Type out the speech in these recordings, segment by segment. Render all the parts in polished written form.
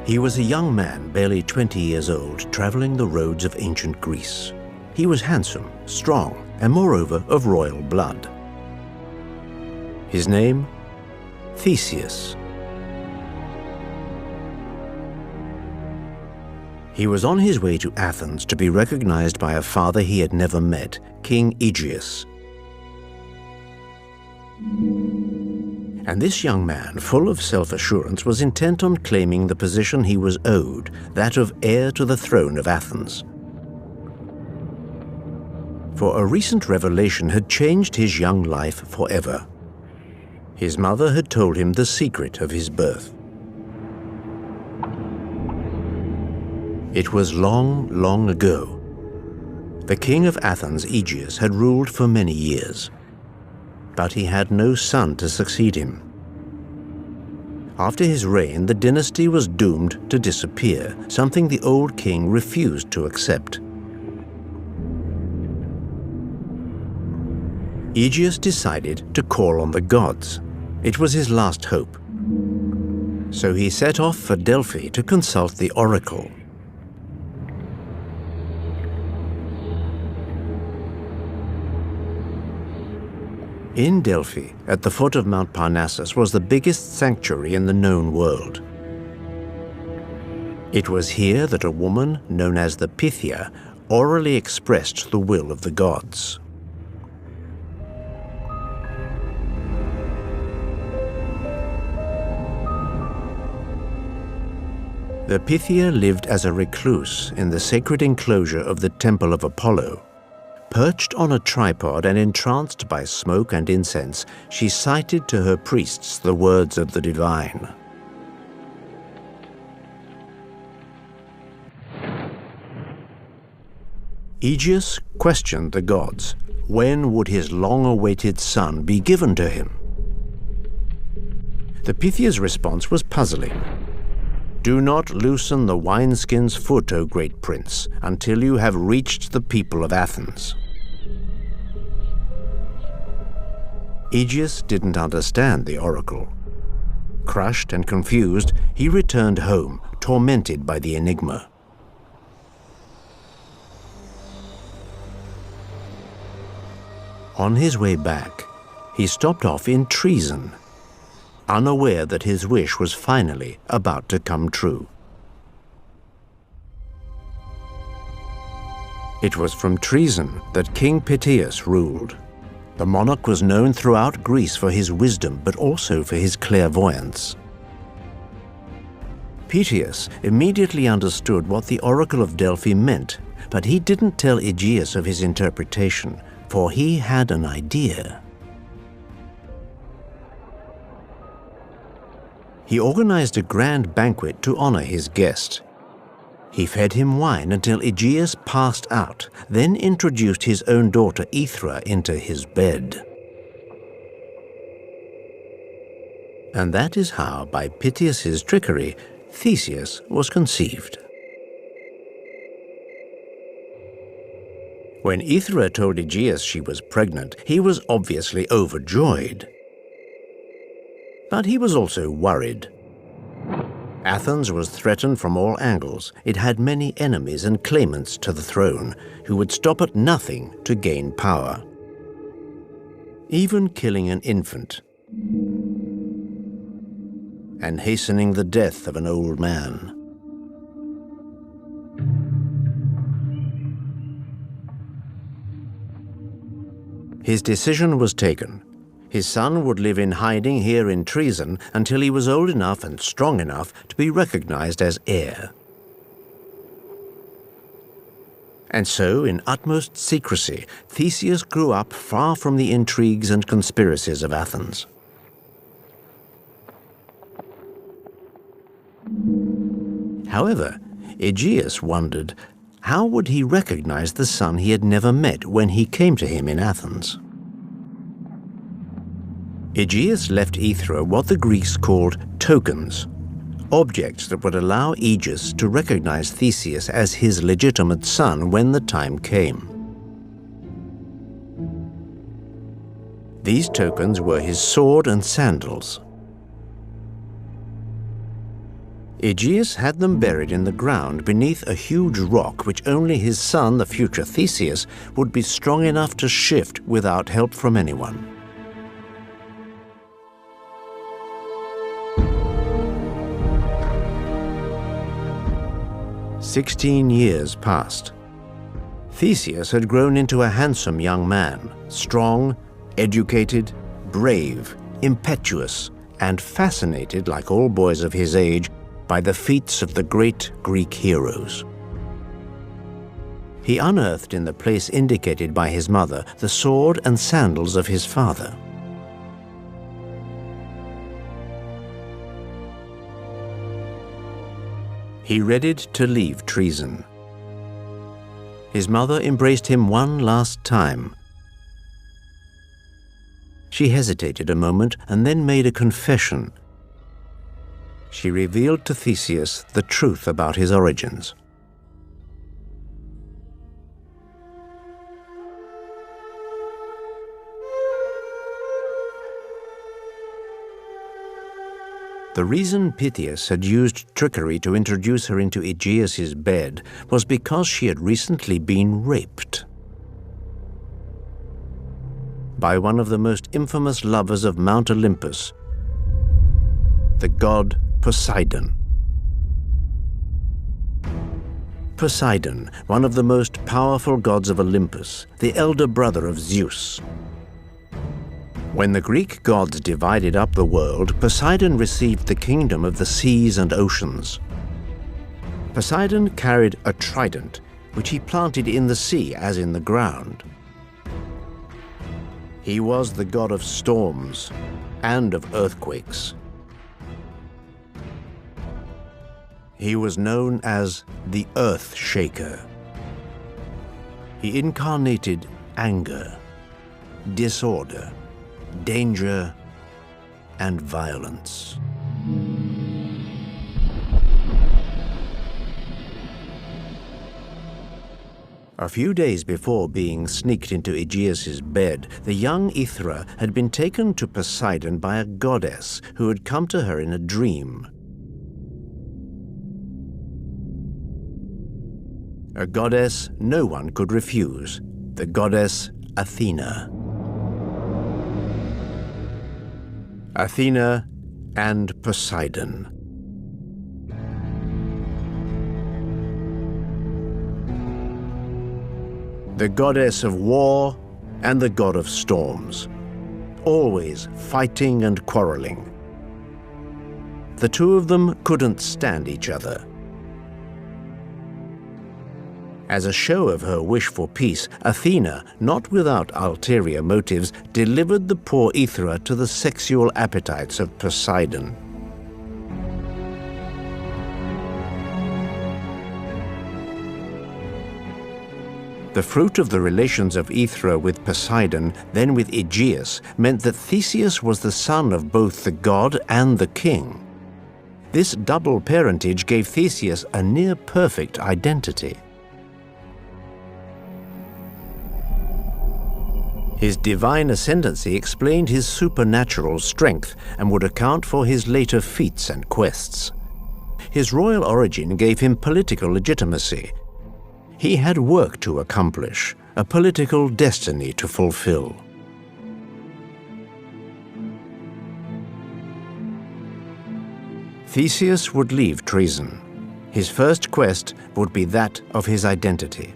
He was a young man, barely 20 years old, traveling the roads of ancient Greece. He was handsome, strong, and moreover of royal blood. His name? Theseus. He was on his way to Athens to be recognized by a father he had never met, King Aegeus. And this young man, full of self-assurance, was intent on claiming the position he was owed, that of heir to the throne of Athens. For a recent revelation had changed his young life forever. His mother had told him the secret of his birth. It was long, long ago. The king of Athens, Aegeus, had ruled for many years, but he had no son to succeed him. After his reign, the dynasty was doomed to disappear, something the old king refused to accept. Aegeus decided to call on the gods. It was his last hope. So he set off for Delphi to consult the oracle. In Delphi, at the foot of Mount Parnassus, was the biggest sanctuary in the known world. It was here that a woman, known as the Pythia, orally expressed the will of the gods. The Pythia lived as a recluse in the sacred enclosure of the Temple of Apollo. Perched on a tripod and entranced by smoke and incense, she cited to her priests the words of the divine. Aegeus questioned the gods. When would his long-awaited son be given to him? The Pythia's response was puzzling. Do not loosen the wineskin's foot, O great prince, until you have reached the people of Athens. Aegeus didn't understand the oracle. Crushed and confused, he returned home, tormented by the enigma. On his way back, he stopped off in Treason, unaware that his wish was finally about to come true. It was from Treason that King Theseus ruled. The monarch was known throughout Greece for his wisdom, but also for his clairvoyance. Theseus immediately understood what the oracle of Delphi meant, but he didn't tell Aegeus of his interpretation, for he had an idea. He organized a grand banquet to honor his guest. He fed him wine until Aegeus passed out, then introduced his own daughter Aethra into his bed. And that is how, by Pythias's trickery, Theseus was conceived. When Aethra told Aegeus she was pregnant, he was obviously overjoyed. But he was also worried. Athens was threatened from all angles. It had many enemies and claimants to the throne who would stop at nothing to gain power, even killing an infant and hastening the death of an old man. His decision was taken. His son would live in hiding here in Treason until he was old enough and strong enough to be recognized as heir. And so, in utmost secrecy, Theseus grew up far from the intrigues and conspiracies of Athens. However, Aegeus wondered, how would he recognize the son he had never met when he came to him in Athens? Aegeus left Aethra what the Greeks called tokens, objects that would allow Aegeus to recognize Theseus as his legitimate son when the time came. These tokens were his sword and sandals. Aegeus had them buried in the ground beneath a huge rock which only his son, the future Theseus, would be strong enough to shift without help from anyone. "16 years passed. Theseus had grown into a handsome young man, strong, educated, brave, impetuous, and fascinated, like all boys of his age, by the feats of the great Greek heroes. He unearthed in the place indicated by his mother the sword and sandals of his father. He readied to leave treason. His mother embraced him one last time. She hesitated a moment and then made a confession. She revealed to Theseus the truth about his origins. The reason Pythias had used trickery to introduce her into Aegeus's bed was because she had recently been raped by one of the most infamous lovers of Mount Olympus, the god Poseidon. Poseidon, one of the most powerful gods of Olympus, the elder brother of Zeus. When the Greek gods divided up the world, Poseidon received the kingdom of the seas and oceans. Poseidon carried a trident, which he planted in the sea as in the ground. He was the god of storms and of earthquakes. He was known as the Earth Shaker. He incarnated anger, disorder, danger, and violence. A few days before being sneaked into Aegeus's bed, the young Aethra had been taken to Poseidon by a goddess who had come to her in a dream. A goddess no one could refuse, the goddess Athena. Athena and Poseidon. The goddess of war and the god of storms, always fighting and quarreling. The two of them couldn't stand each other. As a show of her wish for peace, Athena, not without ulterior motives, delivered the poor Aethra to the sexual appetites of Poseidon. The fruit of the relations of Aethra with Poseidon, then with Aegeus, meant that Theseus was the son of both the god and the king. This double parentage gave Theseus a near-perfect identity. His divine ascendancy explained his supernatural strength and would account for his later feats and quests. His royal origin gave him political legitimacy. He had work to accomplish, a political destiny to fulfill. Theseus would leave treason. His first quest would be that of his identity.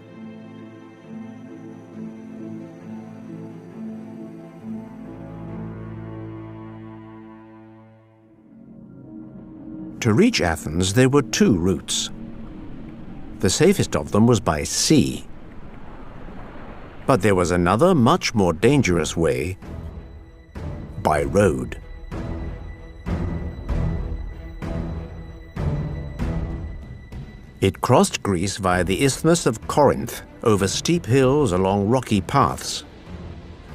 To reach Athens, there were two routes. The safest of them was by sea. But there was another, much more dangerous way, by road. It crossed Greece via the Isthmus of Corinth, over steep hills along rocky paths.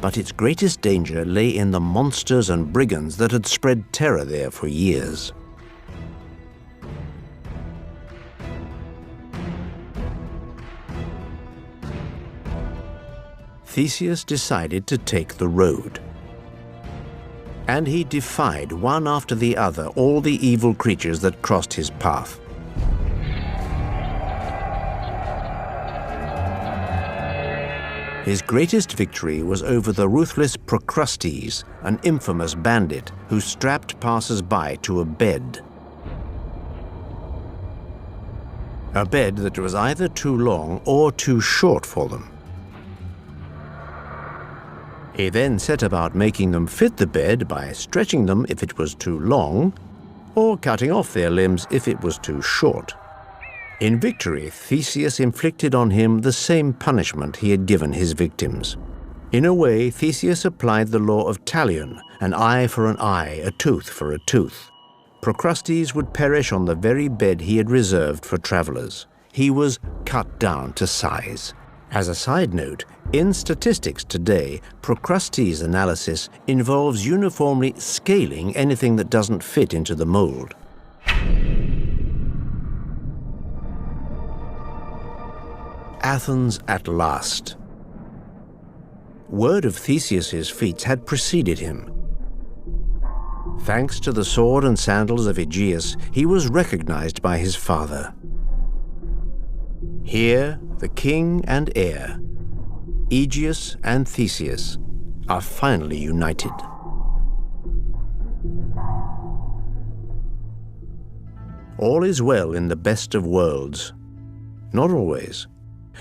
But its greatest danger lay in the monsters and brigands that had spread terror there for years. Theseus decided to take the road. and he defied one after the other all the evil creatures that crossed his path. His greatest victory was over the ruthless Procrustes, an infamous bandit who strapped passers-by to a bed. A bed that was either too long or too short for them. He then set about making them fit the bed by stretching them if it was too long, or cutting off their limbs if it was too short. In victory, Theseus inflicted on him the same punishment he had given his victims. In a way, Theseus applied the law of Talion, an eye for an eye, a tooth for a tooth. Procrustes would perish on the very bed he had reserved for travelers. He was cut down to size. As a side note, in statistics today, Procrustes' analysis involves uniformly scaling anything that doesn't fit into the mold. Athens at last. Word of Theseus's feats had preceded him. Thanks to the sword and sandals of Aegeus, he was recognized by his father. Here, the king and heir, Aegeus and Theseus, are finally united. All is well in the best of worlds. Not always.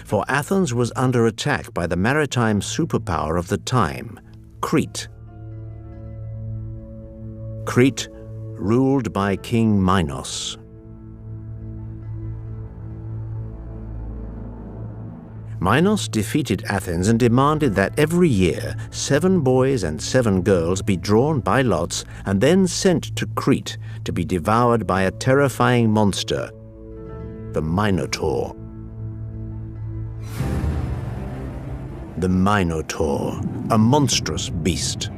For Athens was under attack by the maritime superpower of the time, Crete. Crete, ruled by King Minos. Minos defeated Athens and demanded that every year 7 boys and 7 girls be drawn by lots and then sent to Crete to be devoured by a terrifying monster, the Minotaur. The Minotaur, a monstrous beast.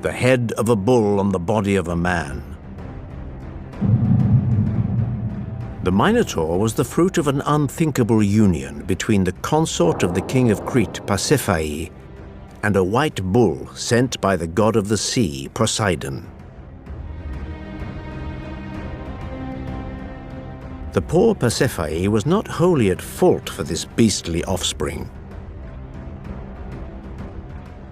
The head of a bull on the body of a man. The Minotaur was the fruit of an unthinkable union between the consort of the king of Crete, Pasiphae, and a white bull sent by the god of the sea, Poseidon. The poor Pasiphae was not wholly at fault for this beastly offspring.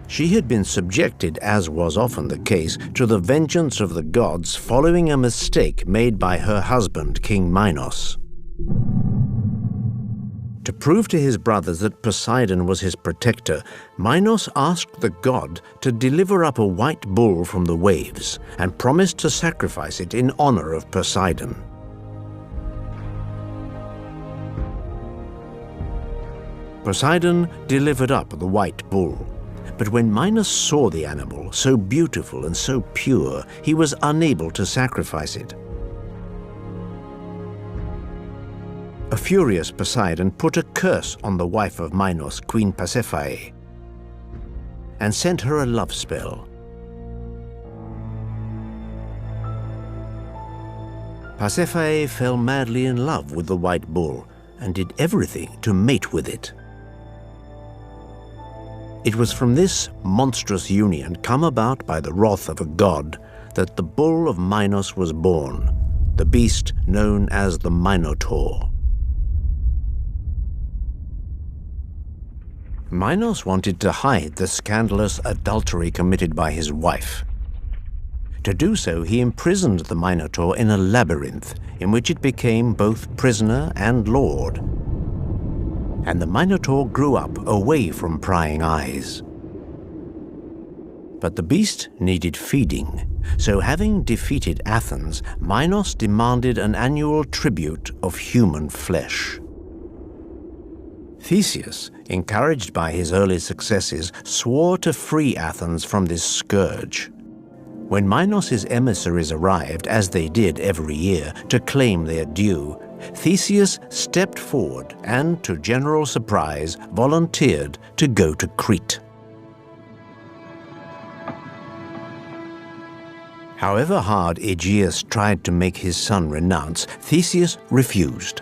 She had been subjected, as was often the case, to the vengeance of the gods following a mistake made by her husband, King Minos. To prove to his brothers that Poseidon was his protector, Minos asked the god to deliver up a white bull from the waves and promised to sacrifice it in honor of Poseidon. Poseidon delivered up the white bull. But when Minos saw the animal, so beautiful and so pure, he was unable to sacrifice it. A furious Poseidon put a curse on the wife of Minos, Queen Pasiphae, and sent her a love spell. Pasiphae fell madly in love with the white bull and did everything to mate with it. It was from this monstrous union, come about by the wrath of a god, that the bull of Minos was born, the beast known as the Minotaur. Minos wanted to hide the scandalous adultery committed by his wife. To do so, he imprisoned the Minotaur in a labyrinth, in which it became both prisoner and lord. And the Minotaur grew up away from prying eyes. But the beast needed feeding, so having defeated Athens, Minos demanded an annual tribute of human flesh. Theseus, encouraged by his early successes, swore to free Athens from this scourge. When Minos' emissaries arrived, as they did every year, to claim their due, Theseus stepped forward and, to general surprise, volunteered to go to Crete. However hard Aegeus tried to make his son renounce, Theseus refused.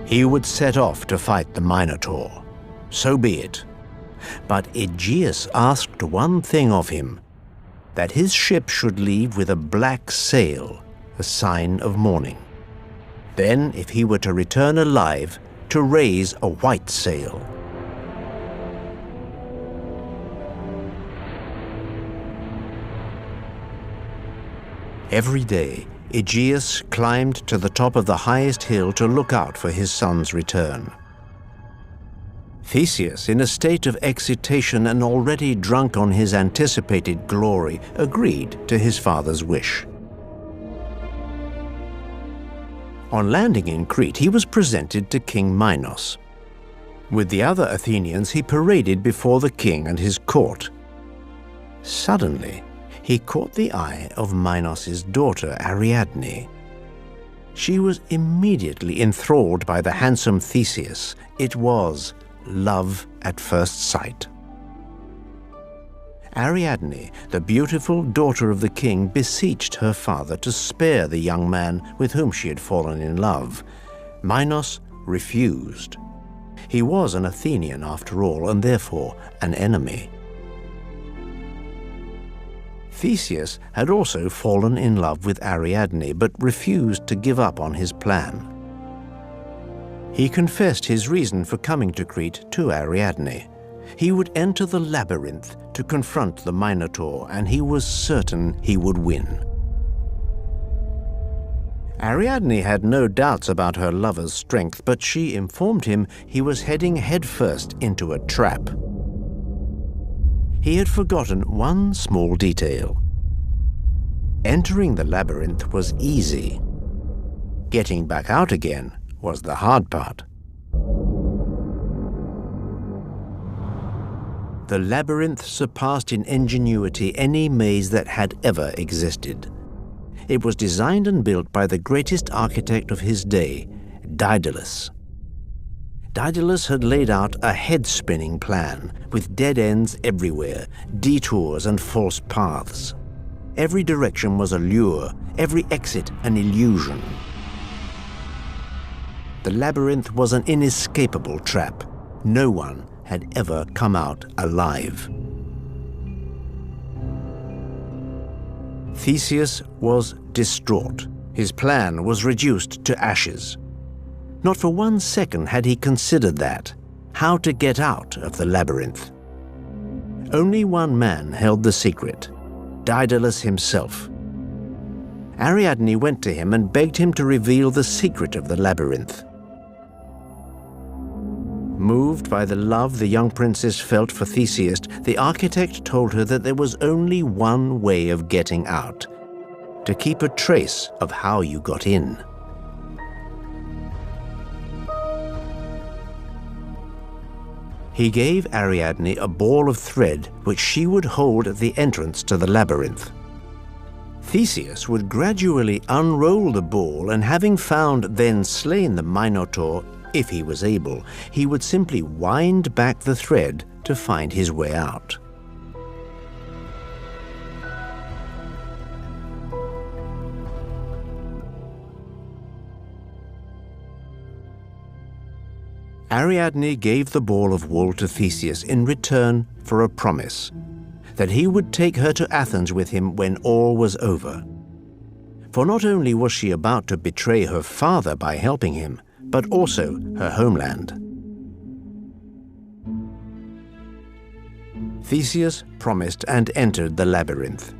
He would set off to fight the Minotaur. So be it. But Aegeus asked one thing of him: that his ship should leave with a black sail, a sign of mourning. Then, if he were to return alive, to raise a white sail. Every day, Aegeus climbed to the top of the highest hill to look out for his son's return. Theseus, in a state of excitation and already drunk on his anticipated glory, agreed to his father's wish. On landing in Crete, he was presented to King Minos. With the other Athenians, he paraded before the king and his court. Suddenly, he caught the eye of Minos's daughter, Ariadne. She was immediately enthralled by the handsome Theseus. It was love at first sight. Ariadne, the beautiful daughter of the king, beseeched her father to spare the young man with whom she had fallen in love. Minos refused. He was an Athenian after all, and therefore an enemy. Theseus had also fallen in love with Ariadne, but refused to give up on his plan. He confessed his reason for coming to Crete to Ariadne. He would enter the labyrinth to confront the Minotaur, and he was certain he would win. Ariadne had no doubts about her lover's strength, but she informed him he was heading headfirst into a trap. He had forgotten one small detail. Entering the labyrinth was easy. Getting back out again was the hard part. The labyrinth surpassed in ingenuity any maze that had ever existed. It was designed and built by the greatest architect of his day, Daedalus. Daedalus had laid out a head-spinning plan, with dead ends everywhere, detours and false paths. Every direction was a lure, every exit an illusion. The labyrinth was an inescapable trap. No one had ever come out alive. Theseus was distraught. His plan was reduced to ashes. Not for 1 second had he considered that, how to get out of the labyrinth. Only one man held the secret, Daedalus himself. Ariadne went to him and begged him to reveal the secret of the labyrinth. Moved by the love the young princess felt for Theseus, the architect told her that there was only one way of getting out: to keep a trace of how you got in. He gave Ariadne a ball of thread which she would hold at the entrance to the labyrinth. Theseus would gradually unroll the ball, and having found then slain the Minotaur, if he was able, he would simply wind back the thread to find his way out. Ariadne gave the ball of wool to Theseus in return for a promise that he would take her to Athens with him when all was over. For not only was she about to betray her father by helping him, but also her homeland. Theseus promised and entered the labyrinth.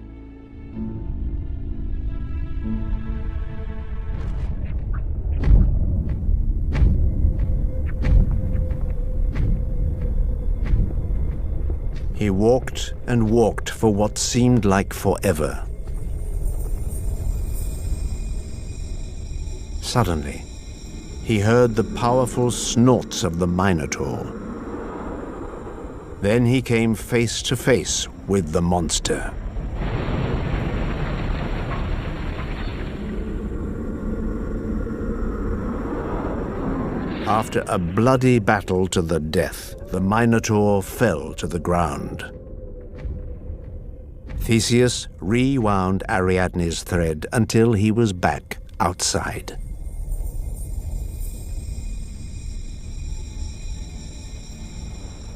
He walked and walked for what seemed like forever. Suddenly, he heard the powerful snorts of the Minotaur. Then he came face to face with the monster. After a bloody battle to the death, the Minotaur fell to the ground. Theseus rewound Ariadne's thread until he was back outside.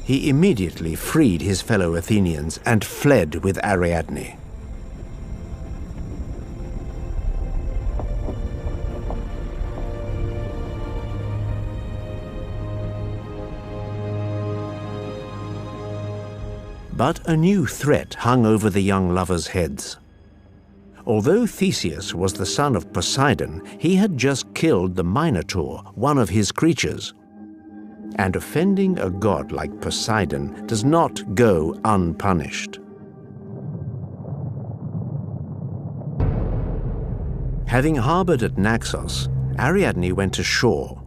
He immediately freed his fellow Athenians and fled with Ariadne. But a new threat hung over the young lovers' heads. Although Theseus was the son of Poseidon, he had just killed the Minotaur, one of his creatures. And offending a god like Poseidon does not go unpunished. Having harbored at Naxos, Ariadne went ashore.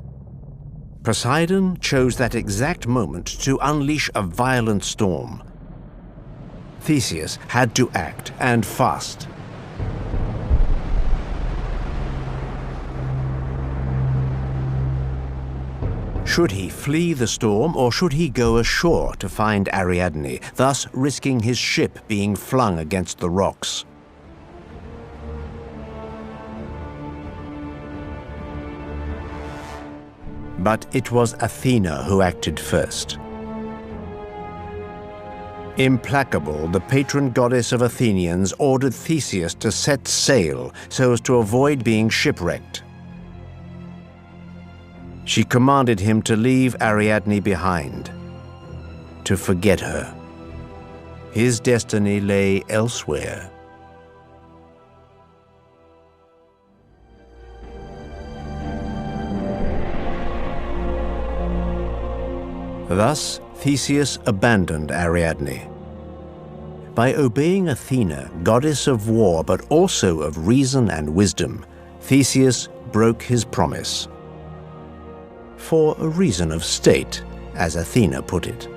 Poseidon chose that exact moment to unleash a violent storm. Theseus had to act, and fast. Should he flee the storm, or should he go ashore to find Ariadne, thus risking his ship being flung against the rocks? But it was Athena who acted first. Implacable, the patron goddess of Athenians ordered Theseus to set sail so as to avoid being shipwrecked. She commanded him to leave Ariadne behind, to forget her. His destiny lay elsewhere. Thus, Theseus abandoned Ariadne. By obeying Athena, goddess of war but also of reason and wisdom, Theseus broke his promise. For a reason of state, as Athena put it.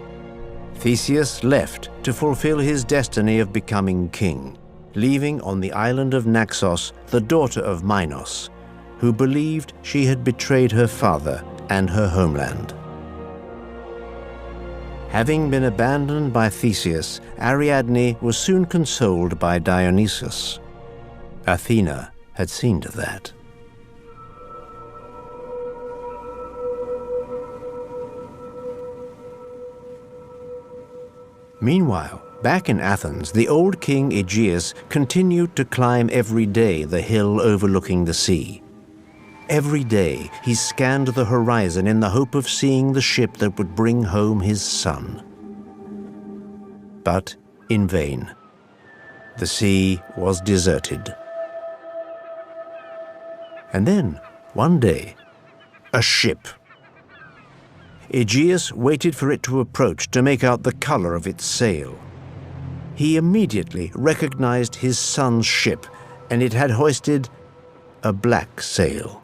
Theseus left to fulfill his destiny of becoming king, leaving on the island of Naxos the daughter of Minos, who believed she had betrayed her father and her homeland. Having been abandoned by Theseus, Ariadne was soon consoled by Dionysus. Athena had seen to that. Meanwhile, back in Athens, the old king Aegeus continued to climb every day the hill overlooking the sea. Every day he scanned the horizon in the hope of seeing the ship that would bring home his son. But in vain. The sea was deserted. And then, one day, a ship. Aegeus waited for it to approach to make out the color of its sail. He immediately recognized his son's ship, and it had hoisted a black sail.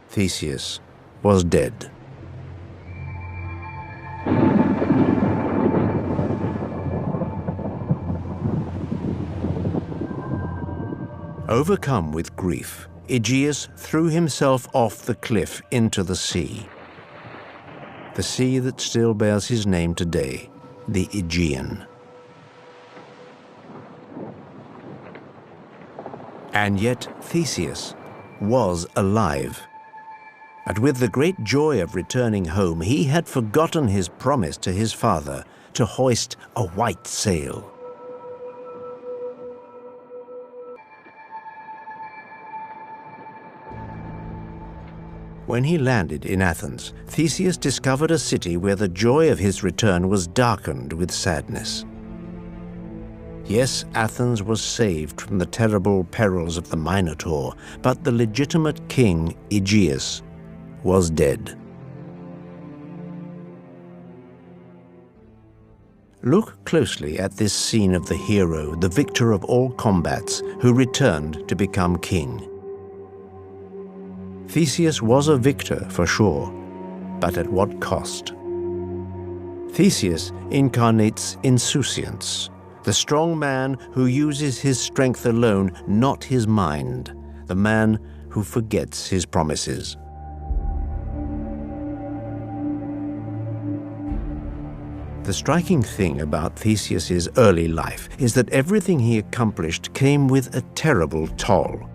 Theseus was dead. Overcome with grief, Aegeus threw himself off the cliff into the sea that still bears his name today, the Aegean. And yet Theseus was alive. And with the great joy of returning home, he had forgotten his promise to his father to hoist a white sail. When he landed in Athens, Theseus discovered a city where the joy of his return was darkened with sadness. Yes, Athens was saved from the terrible perils of the Minotaur, but the legitimate king, Aegeus, was dead. Look closely at this scene of the hero, the victor of all combats, who returned to become king. Theseus was a victor for sure, but at what cost? Theseus incarnates insouciance, the strong man who uses his strength alone, not his mind, the man who forgets his promises. The striking thing about Theseus's early life is that everything he accomplished came with a terrible toll.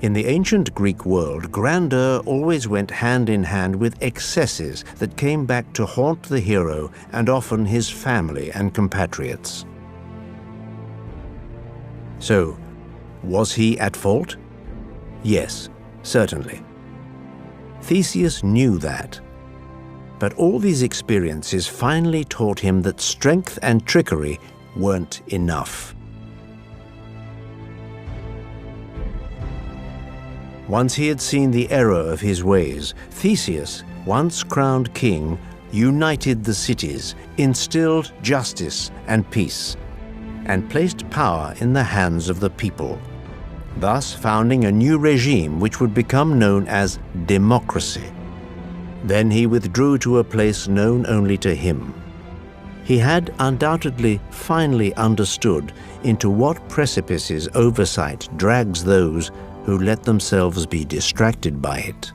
In the ancient Greek world, grandeur always went hand in hand with excesses that came back to haunt the hero and often his family and compatriots. So, was he at fault? Yes, certainly. Theseus knew that. But all these experiences finally taught him that strength and trickery weren't enough. Once he had seen the error of his ways, Theseus, once crowned king, united the cities, instilled justice and peace, and placed power in the hands of the people, thus founding a new regime which would become known as democracy. Then he withdrew to a place known only to him. He had undoubtedly finally understood into what precipices oversight drags those who let themselves be distracted by it.